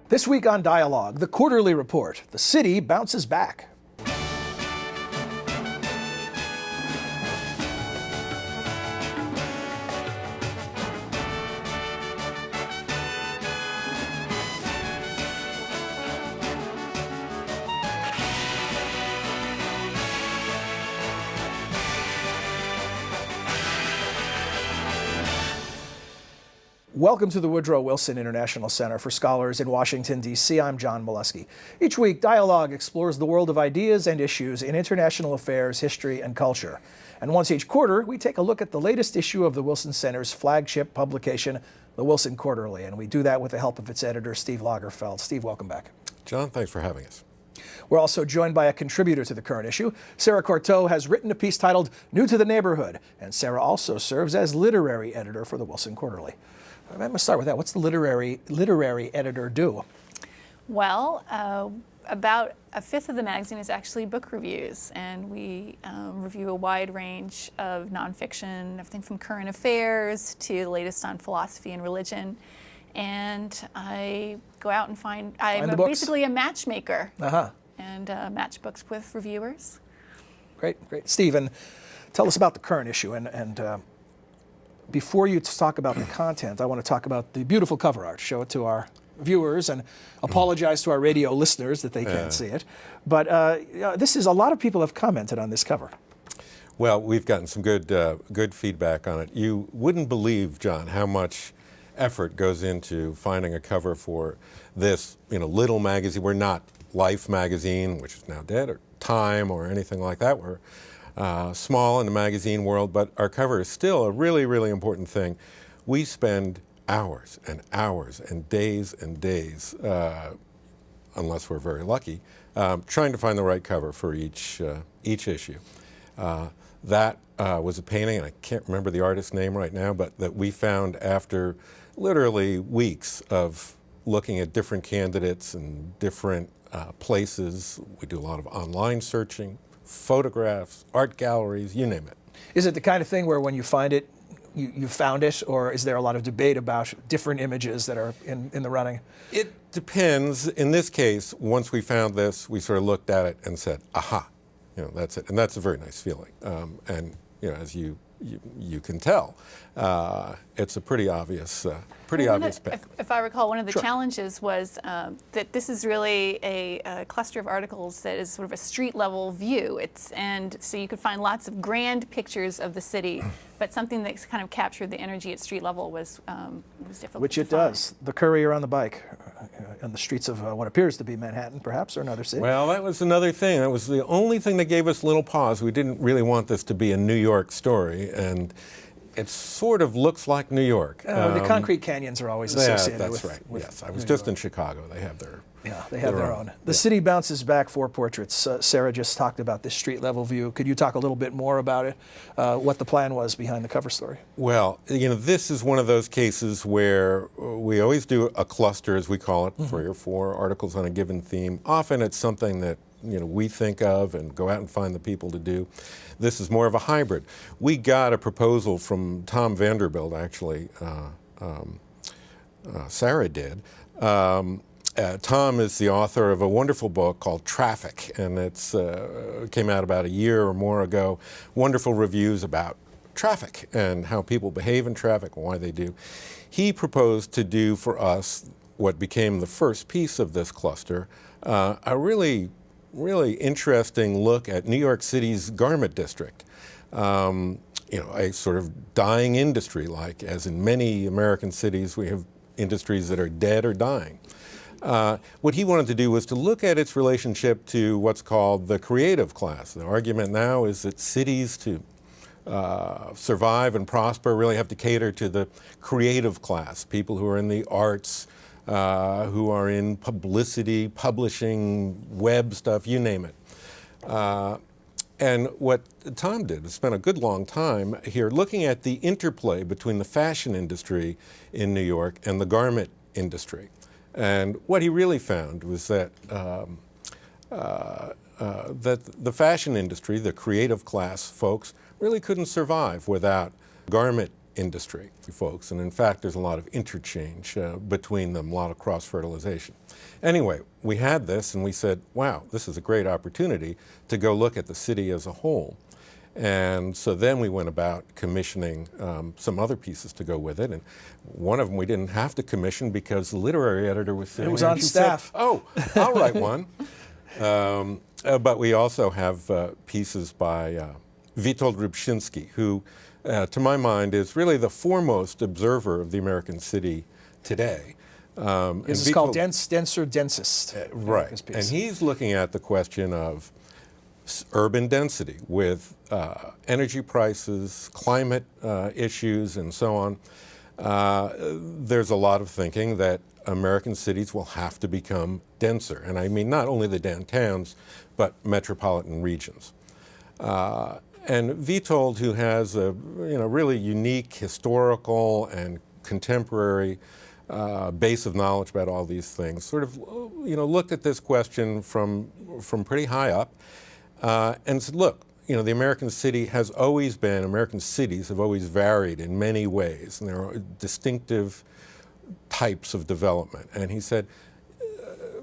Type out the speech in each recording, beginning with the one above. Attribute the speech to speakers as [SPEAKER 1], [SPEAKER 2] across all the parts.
[SPEAKER 1] This week on Dialogue, the quarterly report. The city bounces back. Welcome to the Woodrow Wilson International Center for Scholars in Washington, D.C. I'm John Milewski. Each week, Dialogue explores the world of ideas and issues in international affairs, history, and culture. And once each quarter, we take a look at the latest issue of the Wilson Center's flagship publication, the Wilson Quarterly. And we do that with the help of its editor, Steve Lagerfeld. Steve, welcome back.
[SPEAKER 2] John, thanks for having us.
[SPEAKER 1] We're also joined by a contributor to the current issue. Sarah Courteau has written a piece titled New to the Neighborhood. And Sarah also serves as literary editor for the Wilson Quarterly. I'm going to start with that. What's the literary editor do?
[SPEAKER 3] Well, about a fifth of the magazine is actually book reviews, and we review a wide range of nonfiction, everything from current affairs to the latest on philosophy and religion. And I go out and I'm basically a matchmaker and match books with reviewers.
[SPEAKER 1] Great, great. Stephen, tell us about the current issue. And before you talk about the content, I want to talk about the beautiful cover art. Show it to our viewers and apologize to our radio listeners that they can't see it. But a lot of people have commented on this cover.
[SPEAKER 2] Well, we've gotten some good feedback on it. You wouldn't believe, John, how much effort goes into finding a cover for this, little magazine. We're not Life magazine, which is now dead, or Time, or anything like that. We're small in the magazine world, but our cover is still a really, really important thing. We spend hours and hours and days, unless we're very lucky, trying to find the right cover for each issue. That was a painting, and I can't remember the artist's name right now, but that we found after literally weeks of looking at different candidates and different places. We do a lot of online searching, photographs, art galleries, you name it.
[SPEAKER 1] Is it the kind of thing where when you find it, you found it, or is there a lot of debate about different images that are in the running?
[SPEAKER 2] It depends. In this case, once we found this, we sort of looked at it and said, aha, that's it. And that's a very nice feeling. And as you can tell, it's a pretty obvious pick.
[SPEAKER 3] If I recall, one of the
[SPEAKER 1] Sure.
[SPEAKER 3] challenges was that this is really a cluster of articles that is sort of a street level view. And so you could find lots of grand pictures of the city, but something that kind of captured the energy at street level was difficult.
[SPEAKER 1] Which it does. The courier on the bike on the streets of what appears to be Manhattan, perhaps, or another city.
[SPEAKER 2] Well, that was another thing. That was the only thing that gave us a little pause. We didn't really want this to be a New York story, and it sort of looks like New York.
[SPEAKER 1] The concrete canyons are always associated with.
[SPEAKER 2] That's right.
[SPEAKER 1] With
[SPEAKER 2] yes, I was
[SPEAKER 1] New
[SPEAKER 2] just
[SPEAKER 1] York.
[SPEAKER 2] in Chicago. They have their.
[SPEAKER 1] Yeah, they have their own. The city bounces back 4 portraits. Sarah just talked about this street level view. Could you talk a little bit more about it, what the plan was behind the cover story?
[SPEAKER 2] Well, this is one of those cases where we always do a cluster, as we call it, 3 or 4 articles on a given theme. Often it's something that we think of and go out and find the people to do. This is more of a hybrid. We got a proposal from Tom Vanderbilt, actually. Sarah did. Tom is the author of a wonderful book called Traffic, and it came out about a year or more ago. Wonderful reviews about traffic and how people behave in traffic and why they do. He proposed to do for us what became the first piece of this cluster, a really interesting look at New York City's garment district. A sort of dying industry, like as in many American cities, we have industries that are dead or dying. What he wanted to do was to look at its relationship to what's called the creative class. The argument now is that cities to survive and prosper really have to cater to the creative class, people who are in the arts, who are in publicity, publishing, web stuff, you name it. And what Tom did is spend a good long time here looking at the interplay between the fashion industry in New York and the garment industry. And what he really found was that that the fashion industry, the creative class folks, really couldn't survive without garment industry, folks. And in fact, there's a lot of interchange between them, a lot of cross-fertilization. Anyway, we had this and we said, wow, this is a great opportunity to go look at the city as a whole. And so then we went about commissioning some other pieces to go with it. And one of them we didn't have to commission because the literary editor was sitting
[SPEAKER 1] It was
[SPEAKER 2] there
[SPEAKER 1] on
[SPEAKER 2] and she
[SPEAKER 1] staff.
[SPEAKER 2] said, oh, I'll write one. But we also have pieces by Witold Rybczynski, who, to my mind, is really the foremost observer of the American city today.
[SPEAKER 1] This is called Denser Densest.
[SPEAKER 2] Right. And he's looking at the question of urban density with energy prices, climate issues, and so on. There's a lot of thinking that American cities will have to become denser. And I mean not only the downtowns, but metropolitan regions. And Witold, who has a really unique historical and contemporary base of knowledge about all these things, sort of looked at this question from pretty high up and said, look, the American city has always been, American cities have always varied in many ways, and there are distinctive types of development. And he said,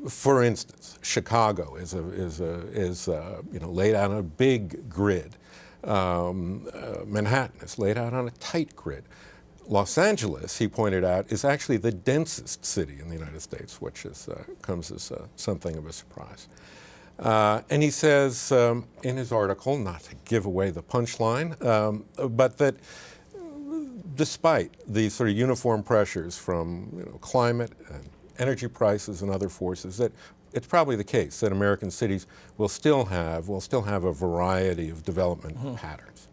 [SPEAKER 2] for instance, Chicago is laid out on a big grid. Manhattan is laid out on a tight grid. Los Angeles, he pointed out, is actually the densest city in the United States, which comes as something of a surprise. And he says in his article, not to give away the punchline, but that despite these sort of uniform pressures from climate and energy prices and other forces, that it's probably the case that American cities will still have a variety of development patterns.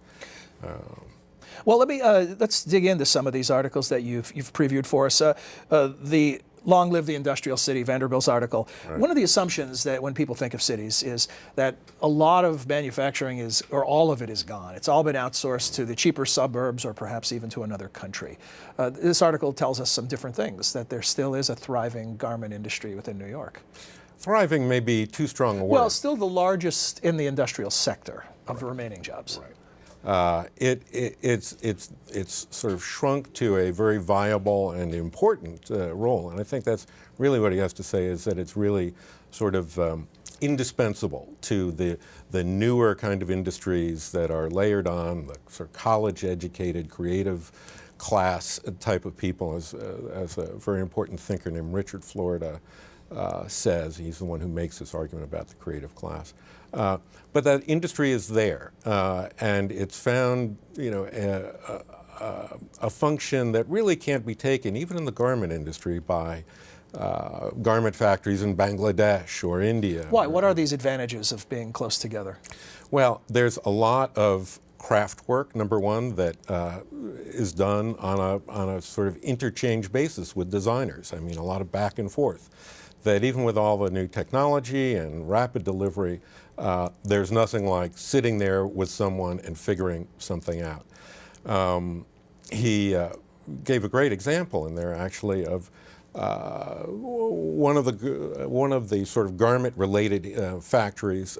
[SPEAKER 1] Well, let's dig into some of these articles that you've previewed for us. The Long Live the Industrial City, Vanderbilt's article. Right. One of the assumptions that when people think of cities is that a lot of manufacturing or all of it is gone. It's all been outsourced to the cheaper suburbs or perhaps even to another country. This article tells us some different things, that there still is a thriving garment industry within New York.
[SPEAKER 2] Thriving may be too strong a word.
[SPEAKER 1] Well, still the largest in the industrial sector of the remaining jobs.
[SPEAKER 2] Right. It's sort of shrunk to a very viable and important role, and I think that's really what he has to say, is that it's really sort of indispensable to the newer kind of industries that are layered on, the sort of college-educated, creative class type of people, as a very important thinker named Richard Florida says. He's the one who makes this argument about the creative class. But that industry is there, and it's found, a function that really can't be taken, even in the garment industry, by garment factories in Bangladesh or India.
[SPEAKER 1] Why? What are these advantages of being close together?
[SPEAKER 2] Well, there's a lot of craft work, number one, that is done on a sort of interchange basis with designers. I mean, a lot of back and forth. That even with all the new technology and rapid delivery, there's nothing like sitting there with someone and figuring something out. He gave a great example in there, actually, of one of the sort of garment-related factories.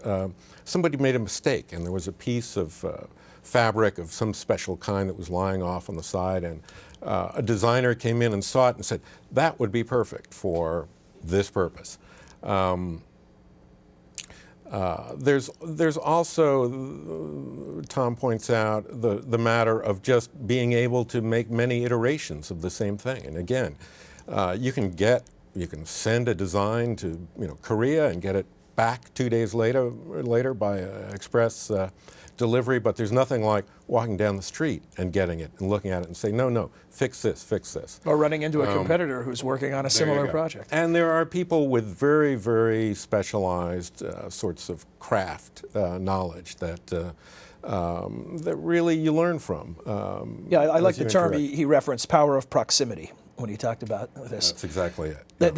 [SPEAKER 2] Somebody made a mistake, and there was a piece of fabric of some special kind that was lying off on the side, and a designer came in and saw it and said, that would be perfect for this purpose. There's also, Tom points out, the matter of just being able to make many iterations of the same thing. And again, you can send a design to Korea and get it back 2 days later by express delivery, but there's nothing like walking down the street and getting it and looking at it and saying, no, fix this.
[SPEAKER 1] Or running into a competitor who's working on a similar project.
[SPEAKER 2] And there are people with very, very specialized sorts of craft knowledge that really you learn from.
[SPEAKER 1] I like the term he referenced, power of proximity, when he talked about this.
[SPEAKER 2] That's exactly it.
[SPEAKER 1] Yeah.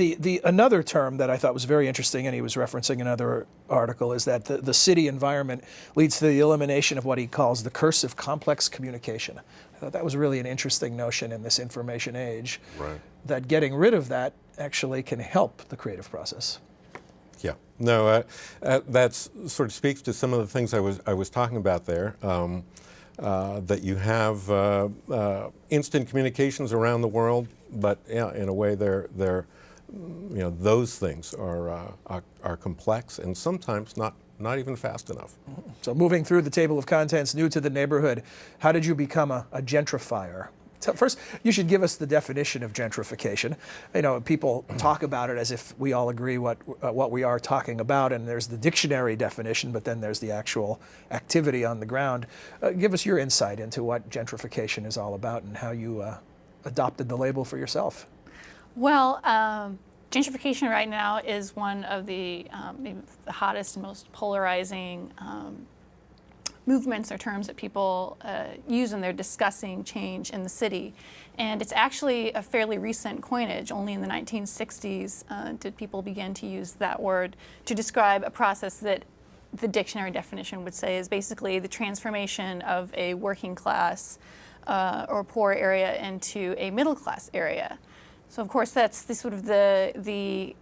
[SPEAKER 1] Another term that I thought was very interesting, and he was referencing another article, is that the city environment leads to the elimination of what he calls the curse of complex communication. I thought that was really an interesting notion in this information age,
[SPEAKER 2] right,
[SPEAKER 1] that getting rid of that actually can help the creative process.
[SPEAKER 2] Yeah, no, that sort of speaks to some of the things I was talking about there. that you have instant communications around the world, but yeah, in a way those things are complex and sometimes not even fast enough.
[SPEAKER 1] So moving through the table of contents, new to the neighborhood, how did you become a gentrifier? First, you should give us the definition of gentrification. You know, people talk about it as if we all agree what we are talking about, and there's the dictionary definition, but then there's the actual activity on the ground. Give us your insight into what gentrification is all about and how you adopted the label for yourself.
[SPEAKER 3] Well, gentrification right now is one of the hottest and most polarizing movements or terms that people use when they're discussing change in the city. And it's actually a fairly recent coinage. Only in the 1960s did people begin to use that word to describe a process that the dictionary definition would say is basically the transformation of a working class or poor area into a middle class area. So of course that's the sort of the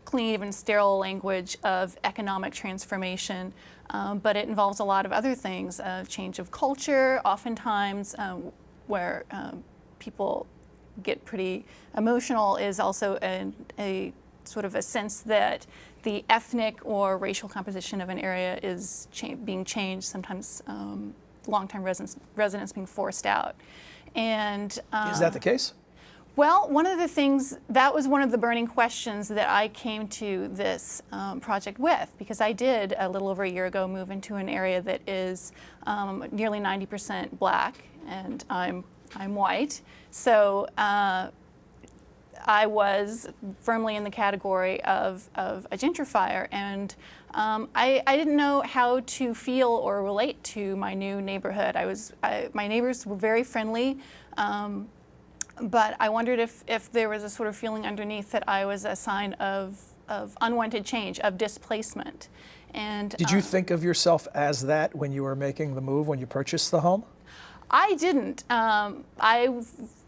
[SPEAKER 3] clean and sterile language of economic transformation. But it involves a lot of other things, change of culture, oftentimes where people get pretty emotional is also a sort of a sense that the ethnic or racial composition of an area is being changed, sometimes long-term residents being forced out. And
[SPEAKER 1] is that the case?
[SPEAKER 3] Well, one of the things, that was one of the burning questions that I came to this project with, because I did a little over a year ago move into an area that is nearly 90% black, and I'm white. So I was firmly in the category of a gentrifier, and I didn't know how to feel or relate to my new neighborhood. My neighbors were very friendly. But I wondered if there was a sort of feeling underneath that I was a sign of unwanted change, of displacement. And
[SPEAKER 1] did you think of yourself as that when you were making the move, when you purchased the home?
[SPEAKER 3] I didn't.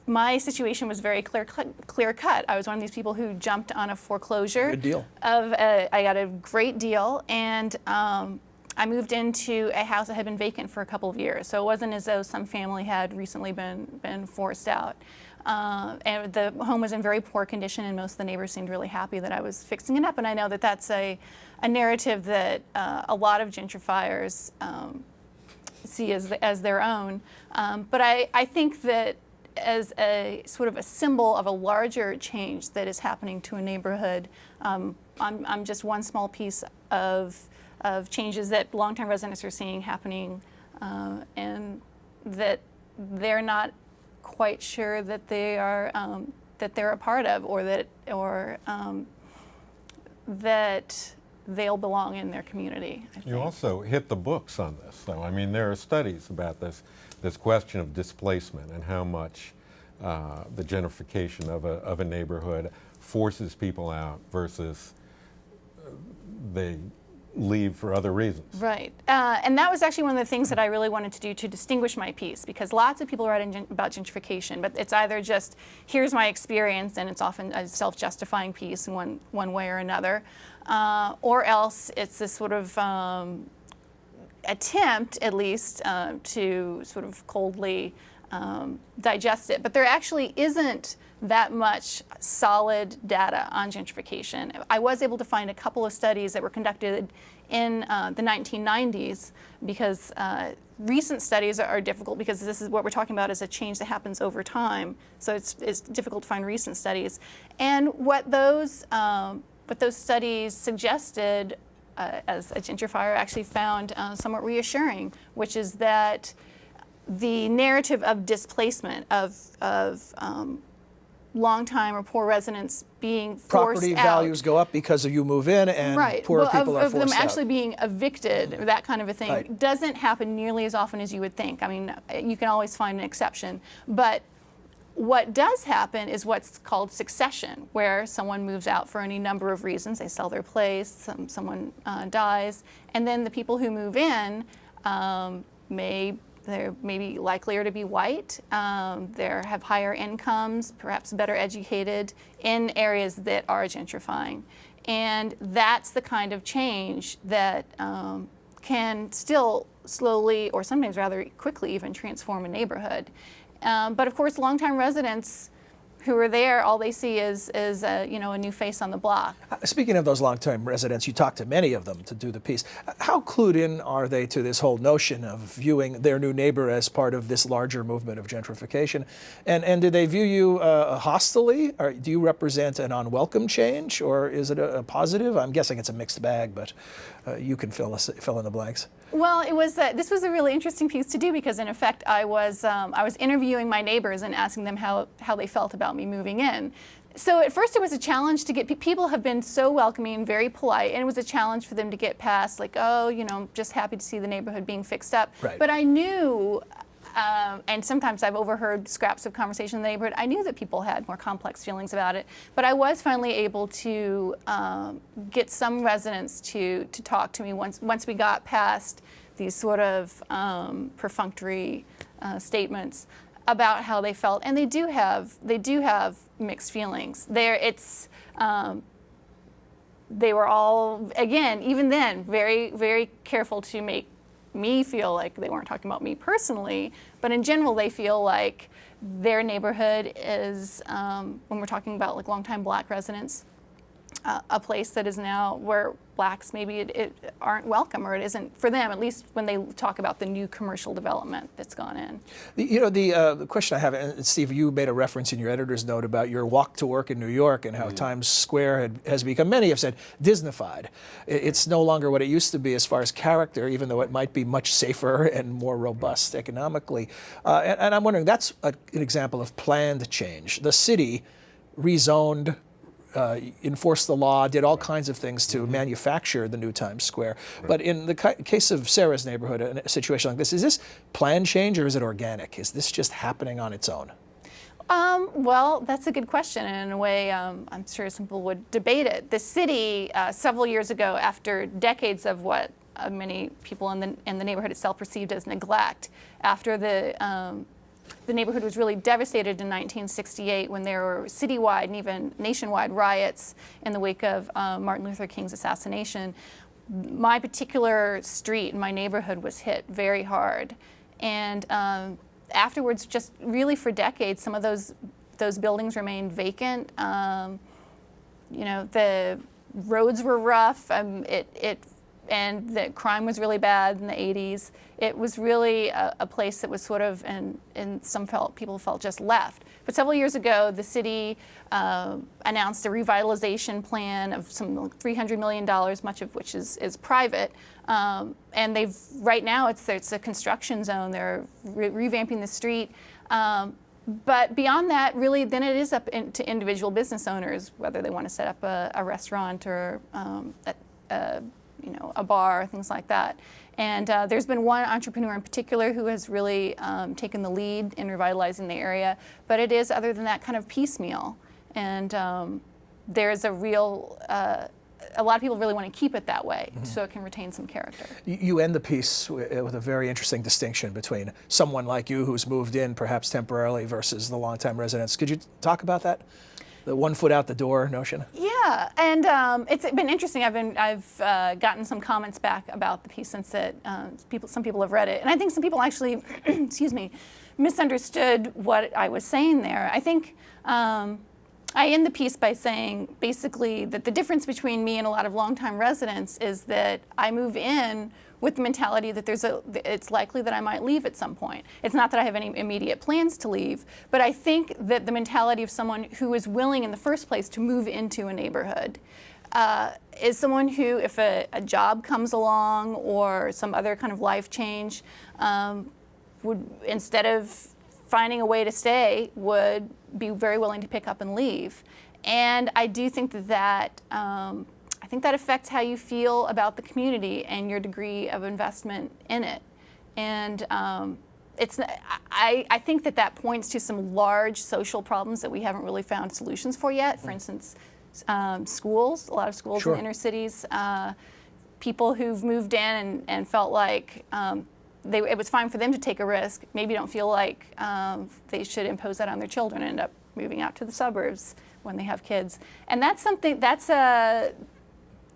[SPEAKER 3] My situation was very clear cut. I was one of these people who jumped on a foreclosure.
[SPEAKER 1] Good deal.
[SPEAKER 3] I got a great deal, and I moved into a house that had been vacant for a couple of years. So it wasn't as though some family had recently been forced out. And the home was in very poor condition, and most of the neighbors seemed really happy that I was fixing it up. And I know that that's a narrative that a lot of gentrifiers see as their own. But I think that as a sort of a symbol of a larger change that is happening to a neighborhood, I'm just one small piece of changes that longtime residents are seeing happening, and that they're not quite sure that they are that they're a part of, or that they'll belong in their community. I think.
[SPEAKER 2] You also hit the books on this, though. I mean, there are studies about this question of displacement and how much the gentrification of a neighborhood forces people out versus they leave for other reasons.
[SPEAKER 3] Right. And that was actually one of the things that I really wanted to do to distinguish my piece, because lots of people write about gentrification, but it's either just, here's my experience, and it's often a self-justifying piece in one way or another, or else it's this sort of attempt, at least, to sort of coldly digest it. But there actually isn't that much solid data on gentrification. I was able to find a couple of studies that were conducted in the 1990s, because recent studies are difficult, because this is what we're talking about is a change that happens over time. So it's difficult to find recent studies. And what those studies suggested as a gentrifier actually found somewhat reassuring, which is that the narrative of displacement of long-time or poor residents being forced
[SPEAKER 1] Property
[SPEAKER 3] out.
[SPEAKER 1] Values go up because you move in, and
[SPEAKER 3] right.
[SPEAKER 1] poor people are
[SPEAKER 3] of
[SPEAKER 1] forced
[SPEAKER 3] them actually
[SPEAKER 1] out.
[SPEAKER 3] being evicted, or that kind of a thing,
[SPEAKER 1] Right.
[SPEAKER 3] doesn't happen nearly as often as you would think. I mean, you can always find an exception. But what does happen is what's called succession, where someone moves out for any number of reasons. They sell their place, someone dies, and then the people who move in they're maybe likelier to be white, they have higher incomes, perhaps better educated, in areas that are gentrifying. And that's the kind of change that can still slowly, or sometimes rather quickly even, transform a neighborhood. But of course, longtime residents who are there, all they see is a new face on the block.
[SPEAKER 1] Speaking of those long-term residents, you talked to many of them to do the piece. How clued in are they to this whole notion of viewing their new neighbor as part of this larger movement of gentrification? And do they view you hostilely? Or do you represent an unwelcome change, or is it a positive? I'm guessing it's a mixed bag, but you can fill in the blanks.
[SPEAKER 3] Well, this was a really interesting piece to do, because in effect I was interviewing my neighbors and asking them how they felt about me moving in. So at first it was a challenge to get, people have been so welcoming, very polite, and it was a challenge for them to get past, like, oh, just happy to see the neighborhood being fixed up.
[SPEAKER 1] Right.
[SPEAKER 3] But I knew, and sometimes I've overheard scraps of conversation in the neighborhood, I knew that people had more complex feelings about it. But I was finally able to get some residents to talk to me once we got past these sort of perfunctory statements about how they felt, and they do have mixed feelings. They were all, again, even then, very, very careful to make me feel like they weren't talking about me personally, but in general they feel like their neighborhood is, when we're talking about like longtime Black residents, a place that is now where Blacks maybe it aren't welcome, or it isn't for them, at least when they talk about the new commercial development that's gone in.
[SPEAKER 1] The question I have, and Steve, you made a reference in your editor's note about your walk to work in New York and how Times Square has become, many have said, Disneyfied. It's no longer what it used to be as far as character, even though it might be much safer and more robust economically. And I'm wondering, that's an example of planned change. The city rezoned, enforced the law, did all kinds of things to manufacture the new Times Square. But in the case of Sarah's neighborhood, a situation like this, is this planned change or is it organic? Is this just happening on its own?
[SPEAKER 3] Well, that's a good question, and in a way, I'm sure some people would debate it. The city, several years ago, after decades of what many people in the neighborhood itself perceived as neglect, after the neighborhood was really devastated in 1968 when there were citywide and even nationwide riots in the wake of Martin Luther King's assassination. My particular street in my neighborhood was hit very hard. And afterwards, just really for decades, some of those buildings remained vacant. The roads were rough. And the crime was really bad in the 80s. It was really a place that was sort of, and people felt just left. But several years ago, the city announced a revitalization plan of some $300 million, much of which is private. And right now it's a construction zone. They're revamping the street. But beyond that, really, then it is up to individual business owners, whether they want to set up a restaurant or a bar, things like that. And there's been one entrepreneur in particular who has really taken the lead in revitalizing the area, but it is, other than that, kind of piecemeal. And there's a lot of people really want to keep it that way, so it can retain some character.
[SPEAKER 1] You end the piece with a very interesting distinction between someone like you who's moved in perhaps temporarily versus the longtime residents. Could you talk about that? The 1 foot out the door notion?
[SPEAKER 3] Yeah, and it's been interesting. I've gotten some comments back about the piece since some people have read it, and I think some people actually, excuse me, misunderstood what I was saying there. I think I end the piece by saying basically that the difference between me and a lot of longtime residents is that I move in with the mentality that it's likely that I might leave at some point. It's not that I have any immediate plans to leave, but I think that the mentality of someone who is willing in the first place to move into a neighborhood is someone who, if a job comes along or some other kind of life change, would, instead of finding a way to stay, would be very willing to pick up and leave. And I do think that I think that affects how you feel about the community and your degree of investment in it. And I think that points to some large social problems that we haven't really found solutions for yet. For instance, schools, a lot of schools
[SPEAKER 1] Sure.
[SPEAKER 3] in inner cities, people who've moved in and felt like it was fine for them to take a risk, maybe don't feel like they should impose that on their children and end up moving out to the suburbs when they have kids. And that's a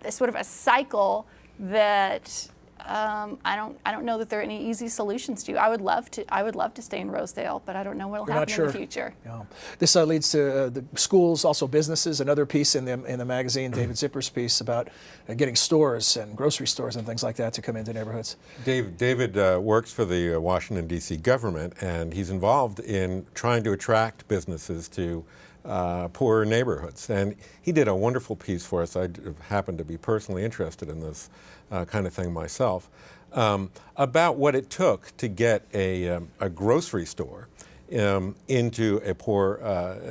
[SPEAKER 3] sort of a cycle that I don't know that there are any easy solutions to. I would love to stay in Rosedale, but I don't know what will happen in the future.
[SPEAKER 1] Yeah. This leads to the schools, also businesses. Another piece in the magazine, David Zipper's piece about getting stores and grocery stores and things like that to come into neighborhoods.
[SPEAKER 2] David works for the Washington, D.C. government, and he's involved in trying to attract businesses to poorer neighborhoods. And he did a wonderful piece for us. I happen to be personally interested in this kind of thing myself, about what it took to get a grocery store into a poor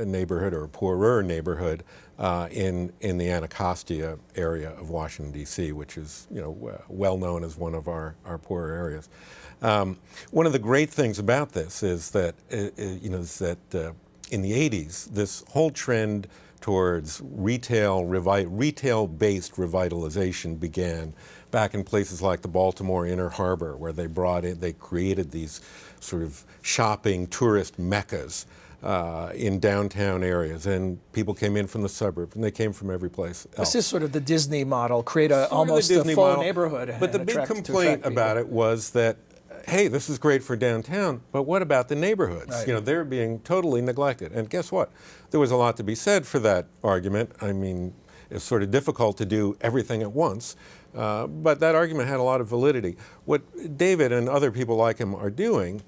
[SPEAKER 2] neighborhood or a poorer neighborhood in the Anacostia area of Washington, D.C., which is well known as one of our poorer areas. One of the great things about this is that in the 80s, this whole trend towards retail-based revitalization began back in places like the Baltimore Inner Harbor, where they created these sort of shopping tourist meccas in downtown areas, and people came in from the suburbs, and they came from every place else.
[SPEAKER 1] This is sort of the Disney model, create almost a full neighborhood.
[SPEAKER 2] But the big complaint about it was that, hey, this is great for downtown, but what about the neighborhoods?
[SPEAKER 1] Right.
[SPEAKER 2] They're being totally neglected. And guess what? There was a lot to be said for that argument. I mean, it's sort of difficult to do everything at once, but that argument had a lot of validity. What David and other people like him are doing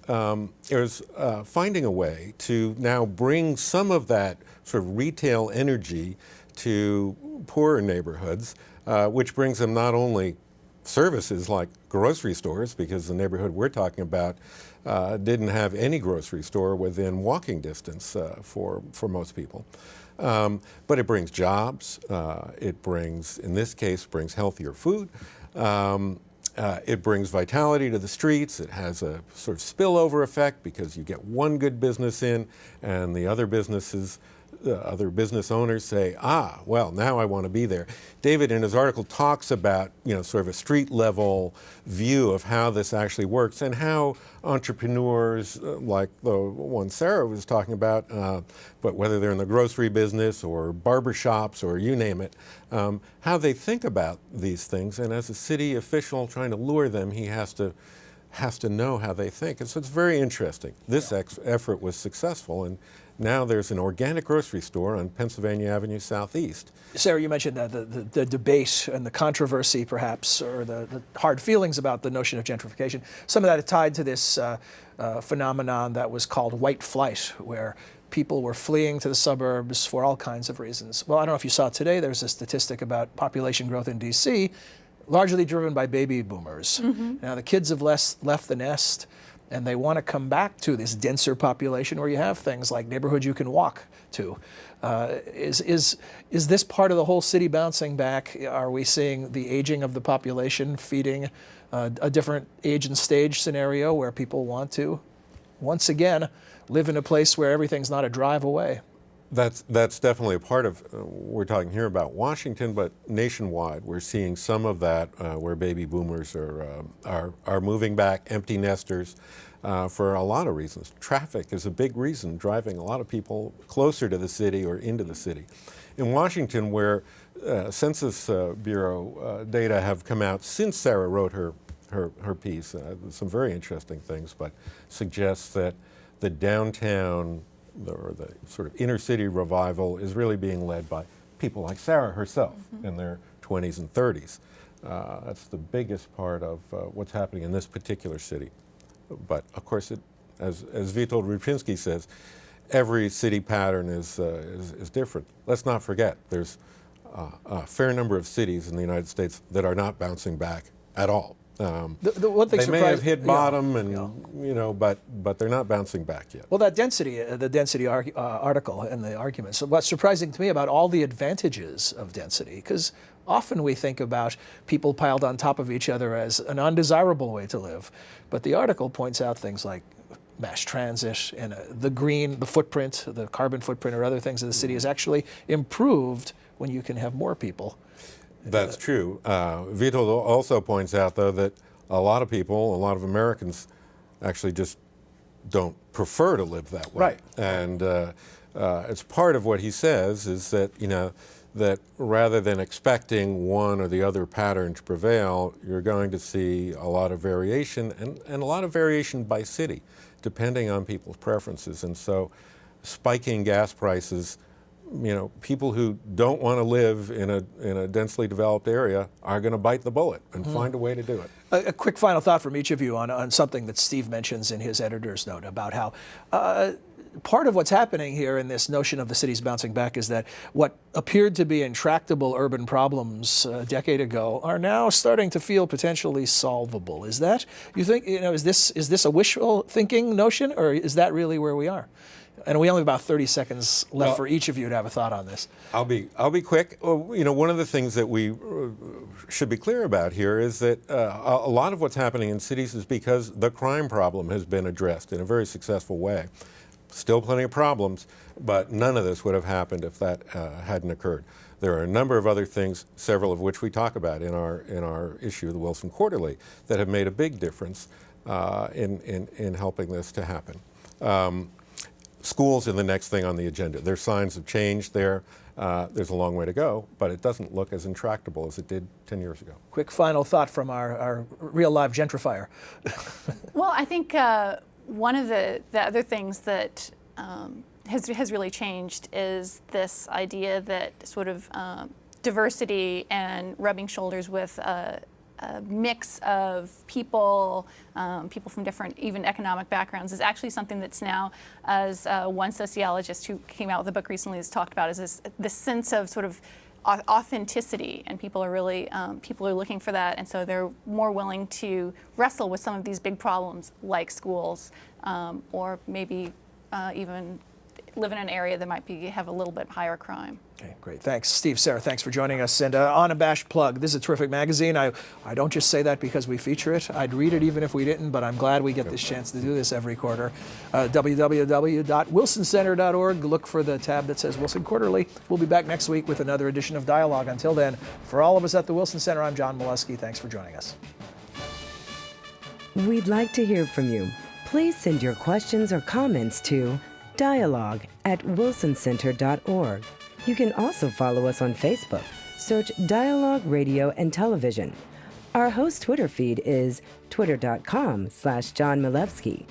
[SPEAKER 2] is finding a way to now bring some of that sort of retail energy to poorer neighborhoods, which brings them not only services like grocery stores, because the neighborhood we're talking about didn't have any grocery store within walking distance for most people. But it brings jobs. It brings, in this case, brings healthier food. It brings vitality to the streets. It has a sort of spillover effect because you get one good business in, and the other business owners say, well, now I want to be there. David, in his article, talks about, sort of a street level view of how this actually works and how entrepreneurs, like the one Sarah was talking about, but whether they're in the grocery business or barbershops or you name it, how they think about these things. And as a city official trying to lure them, he has to know how they think. And so it's very interesting. This effort was successful, and now there's an organic grocery store on Pennsylvania Avenue Southeast.
[SPEAKER 1] Sarah, you mentioned the debate and the controversy, perhaps, or the hard feelings about the notion of gentrification. Some of that is tied to this phenomenon that was called white flight, where people were fleeing to the suburbs for all kinds of reasons. Well, I don't know if you saw today, there's a statistic about population growth in D.C., largely driven by baby boomers. Mm-hmm. Now, the kids have left the nest, and they want to come back to this denser population where you have things like neighborhoods you can walk to. Is this part of the whole city bouncing back? Are we seeing the aging of the population feeding a different age and stage scenario where people want to, once again, live in a place where everything's not a drive away?
[SPEAKER 2] That's definitely a part of, we're talking here about Washington, but nationwide we're seeing some of that where baby boomers are moving back, empty nesters, for a lot of reasons. Traffic is a big reason driving a lot of people closer to the city or into the city. In Washington, where Census Bureau data have come out since Sarah wrote her piece, some very interesting things, but suggests that the downtown or the sort of inner city revival is really being led by people like Sarah herself in their 20s and 30s. That's the biggest part of what's happening in this particular city. But of course, as Witold Rupczynski says, every city pattern is different. Let's not forget, there's a fair number of cities in the United States that are not bouncing back at all.
[SPEAKER 1] The one thing
[SPEAKER 2] they may have hit bottom, but they're not bouncing back yet.
[SPEAKER 1] Well, that density, the density article and the argument. So what's surprising to me about all the advantages of density, because often we think about people piled on top of each other as an undesirable way to live, but the article points out things like mass transit and the footprint, the carbon footprint or other things of the city is actually improved when you can have more people.
[SPEAKER 2] That's true. Witold also points out, though, that a lot of people, a lot of Americans, actually just don't prefer to live that way.
[SPEAKER 1] Right.
[SPEAKER 2] And it's part of what he says is that, that rather than expecting one or the other pattern to prevail, you're going to see a lot of variation and a lot of variation by city, depending on people's preferences. And so spiking gas prices, people who don't want to live in a densely developed area are going to bite the bullet and find a way to do it.
[SPEAKER 1] A quick final thought from each of you on something that Steve mentions in his editor's note about how part of what's happening here in this notion of the city's bouncing back is that what appeared to be intractable urban problems a decade ago are now starting to feel potentially solvable. Is that, you think, is this a wishful thinking notion, or is that really where we are? And we only have about 30 seconds left for each of you to have a thought on this.
[SPEAKER 2] I'll be quick. One of the things that we should be clear about here is that a lot of what's happening in cities is because the crime problem has been addressed in a very successful way. Still plenty of problems, but none of this would have happened if that hadn't occurred. There are a number of other things, several of which we talk about in our issue of the Wilson Quarterly, that have made a big difference in helping this to happen. Schools are the next thing on the agenda. There's signs of change there. There's a long way to go, but it doesn't look as intractable as it did 10 years ago.
[SPEAKER 1] Quick final thought from our real live gentrifier.
[SPEAKER 3] Well, I think one of the other things that has really changed is this idea that sort of diversity and rubbing shoulders with a mix of people, people from different, even economic backgrounds, is actually something that's now, as one sociologist who came out with a book recently has talked about, is this sense of sort of authenticity, and people are really looking for that, and so they're more willing to wrestle with some of these big problems like schools, or maybe even live in an area that might have a little bit higher crime.
[SPEAKER 1] Okay, great. Thanks. Steve, Sarah, thanks for joining us. And unabashed plug, this is a terrific magazine. I don't just say that because we feature it. I'd read it even if we didn't, but I'm glad we get this chance to do this every quarter. www.wilsoncenter.org. Look for the tab that says Wilson Quarterly. We'll be back next week with another edition of Dialogue. Until then, for all of us at the Wilson Center, I'm John Milewski. Thanks for joining us.
[SPEAKER 4] We'd like to hear from you. Please send your questions or comments to dialogue@wilsoncenter.org. You can also follow us on Facebook. Search Dialogue Radio and Television. Our host Twitter feed is twitter.com/John Milewski.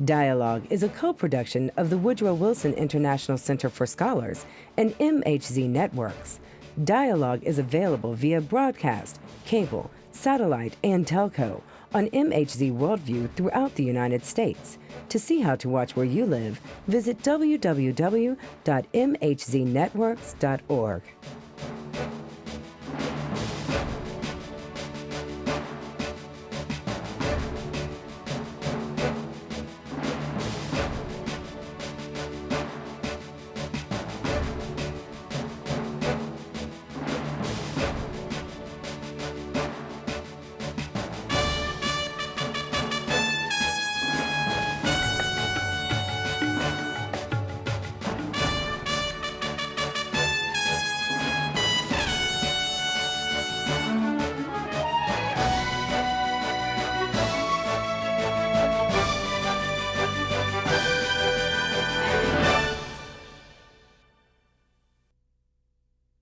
[SPEAKER 4] Dialogue is a co-production of the Woodrow Wilson International Center for Scholars and MHZ Networks. Dialogue is available via broadcast, cable, satellite, and telco on MHZ Worldview throughout the United States. To see how to watch where you live, visit www.mhznetworks.org.